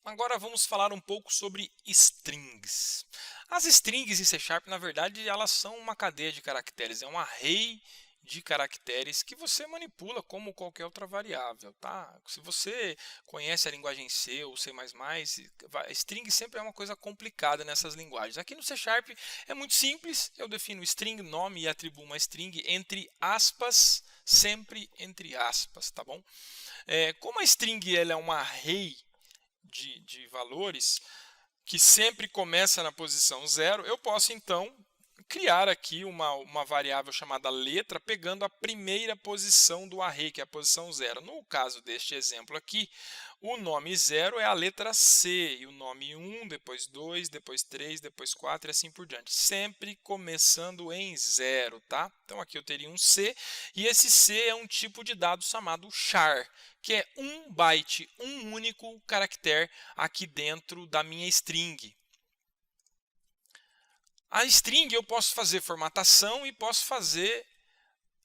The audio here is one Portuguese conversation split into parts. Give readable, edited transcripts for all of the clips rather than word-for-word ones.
Agora vamos falar um pouco sobre strings. As strings em C Sharp, na verdade, elas são uma cadeia de caracteres, é um array de caracteres que você manipula como qualquer outra variável, tá? Se você conhece a linguagem C ou C++, string sempre é uma coisa complicada nessas linguagens. Aqui no C Sharp é muito simples, eu defino string, nome e atribuo uma string entre aspas, sempre entre aspas, tá bom? Como a string ela é um array de valores que sempre começa na posição 0, eu posso então criar aqui uma variável chamada letra, pegando a primeira posição do array, que é a posição 0. No caso deste exemplo aqui, o nome 0 é a letra C, e o nome 1, depois 2, depois 3, depois 4 e assim por diante. Sempre começando em 0, tá? Então aqui eu teria um C, e esse C é um tipo de dado chamado char, que é um byte, um único caractere aqui dentro da minha string. A string eu posso fazer formatação e posso fazer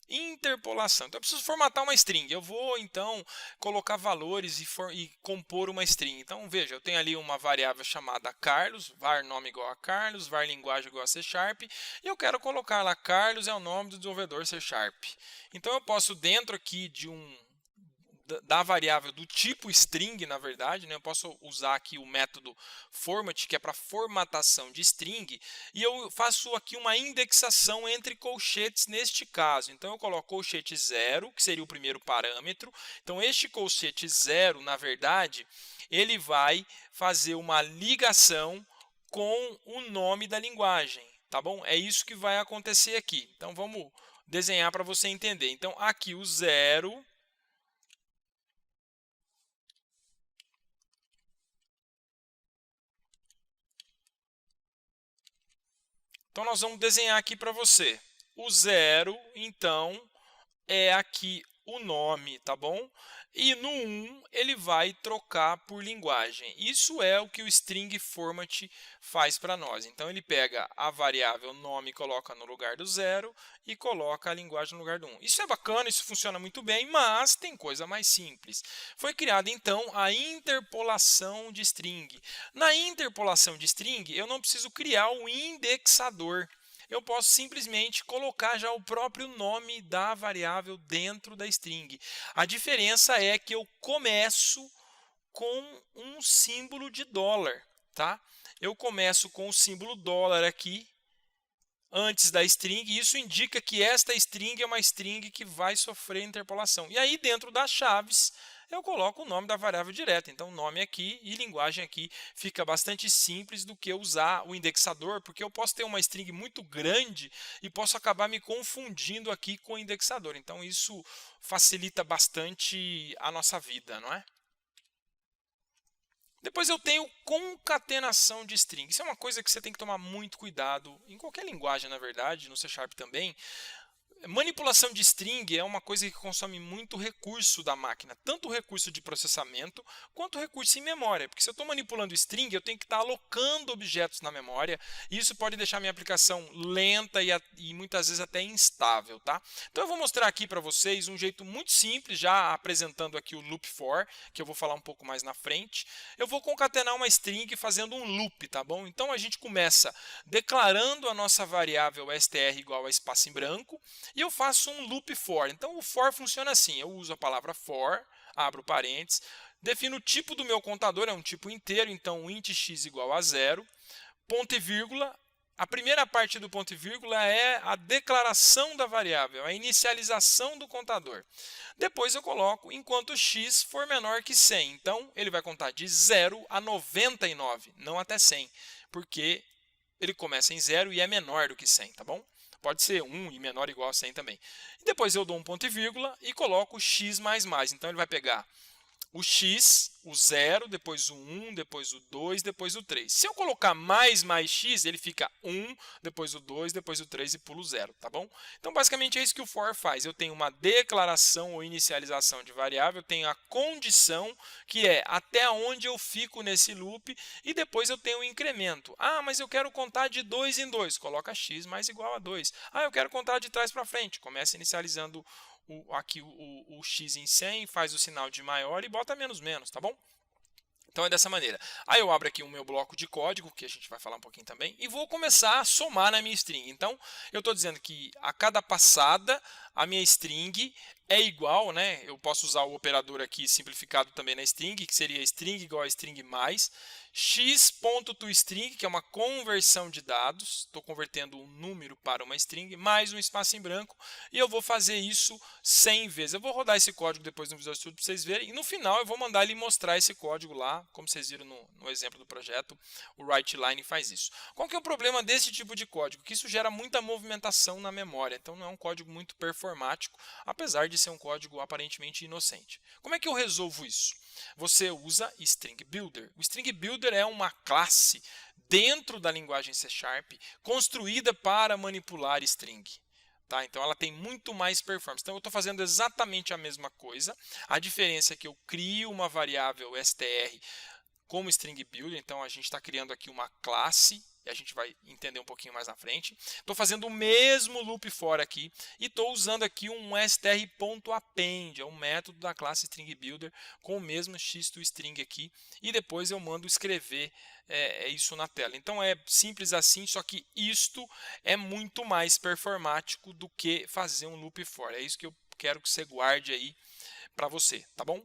interpolação. Então eu preciso formatar uma string. Eu vou então colocar valores e compor uma string. Então veja, eu tenho ali uma variável chamada Carlos, var nome igual a Carlos, var linguagem igual a C Sharp, e eu quero colocar lá Carlos é o nome do desenvolvedor C Sharp. Então eu posso dentro aqui da variável do tipo string, na verdade, né? Eu posso usar aqui o método format, que é para formatação de string, e eu faço aqui uma indexação entre colchetes neste caso. Então, eu coloco colchete 0, que seria o primeiro parâmetro. Então, este colchete 0, na verdade, ele vai fazer uma ligação com o nome da linguagem, tá bom? É isso que vai acontecer aqui. Então, vamos desenhar para você entender. Então, aqui o 0... Então, nós vamos desenhar aqui para você. O 0, então, é aqui o nome, tá bom? E no 1, ele vai trocar por linguagem. Isso é o que o string format faz para nós. Então, ele pega a variável nome e coloca no lugar do 0 e coloca a linguagem no lugar do 1. Isso é bacana, isso funciona muito bem, mas tem coisa mais simples. Foi criada, então, a interpolação de string. Na interpolação de string, eu não preciso criar o indexador. Eu posso simplesmente colocar já o próprio nome da variável dentro da string. A diferença é que eu começo com um símbolo de dólar, tá? Eu começo com o símbolo dólar aqui antes da string, e isso indica que esta string é uma string que vai sofrer interpolação. E aí, dentro das chaves, eu coloco o nome da variável direta. Então, nome aqui e linguagem aqui fica bastante simples do que usar o indexador, porque eu posso ter uma string muito grande e posso acabar me confundindo aqui com o indexador. Então, isso facilita bastante a nossa vida, não é? Depois eu tenho concatenação de string. Isso é uma coisa que você tem que tomar muito cuidado, em qualquer linguagem, na verdade, no C Sharp também. Manipulação de string é uma coisa que consome muito recurso da máquina, tanto o recurso de processamento quanto o recurso em memória, porque se eu estou manipulando string, eu tenho que estar alocando objetos na memória, e isso pode deixar minha aplicação lenta e muitas vezes até instável, tá? Então eu vou mostrar aqui para vocês um jeito muito simples, já apresentando aqui o loop for, que eu vou falar um pouco mais na frente. Eu vou concatenar uma string fazendo um loop, tá bom? Então a gente começa declarando a nossa variável str igual a espaço em branco, e eu faço um loop for. Então, o for funciona assim. Eu uso a palavra for, abro parênteses, defino o tipo do meu contador, é um tipo inteiro, então int x igual a 0, ponto e vírgula. A primeira parte do ponto e vírgula é a declaração da variável, a inicialização do contador. Depois eu coloco enquanto x for menor que 100. Então, ele vai contar de 0 a 99, não até 100, porque ele começa em 0 e é menor do que 100, tá bom? Pode ser 1 e menor ou igual a 100 também. E depois eu dou um ponto e vírgula e coloco x mais mais. Então, ele vai pegar o x, o 0, depois o 1, depois o 2, depois o 3. Se eu colocar mais x, ele fica 1, depois o 2, depois o 3 e pulo 0, tá bom? Então, basicamente é isso que o for faz. Eu tenho uma declaração ou inicialização de variável, eu tenho a condição, que é até onde eu fico nesse loop, e depois eu tenho o incremento. Ah, mas eu quero contar de 2 em 2, coloca x mais igual a 2. Ah, eu quero contar de trás para frente, começa inicializando aqui o x em 100, faz o sinal de maior e bota menos menos, tá bom? Então é dessa maneira. Aí eu abro aqui o meu bloco de código, que a gente vai falar um pouquinho também, e vou começar a somar na minha string. Então eu estou dizendo que a cada passada a minha string é igual, né? Eu posso usar o operador aqui simplificado também na string, que seria string igual a string mais x.toString, que é uma conversão de dados, estou convertendo um número para uma string, mais um espaço em branco, e eu vou fazer isso 100 vezes. Eu vou rodar esse código depois no Visual Studio para vocês verem, e no final eu vou mandar ele mostrar esse código lá, como vocês viram no exemplo do projeto, o WriteLine faz isso. Qual que é o problema desse tipo de código? Que isso gera muita movimentação na memória, então não é um código muito performático, apesar de ser um código aparentemente inocente. Como é que eu resolvo isso? Você usa String Builder. O String Builder é uma classe dentro da linguagem C# construída para manipular string. Tá? Então ela tem muito mais performance. Então eu estou fazendo exatamente a mesma coisa. A diferença é que eu crio uma variável str como string builder, então a gente está criando aqui uma classe, e a gente vai entender um pouquinho mais na frente. Estou fazendo o mesmo loop for aqui, e estou usando aqui um str.append, é um método da classe string builder, com o mesmo x2string aqui, e depois eu mando escrever isso na tela. Então é simples assim, só que isto é muito mais performático do que fazer um loop for. É isso que eu quero que você guarde aí para você, tá bom?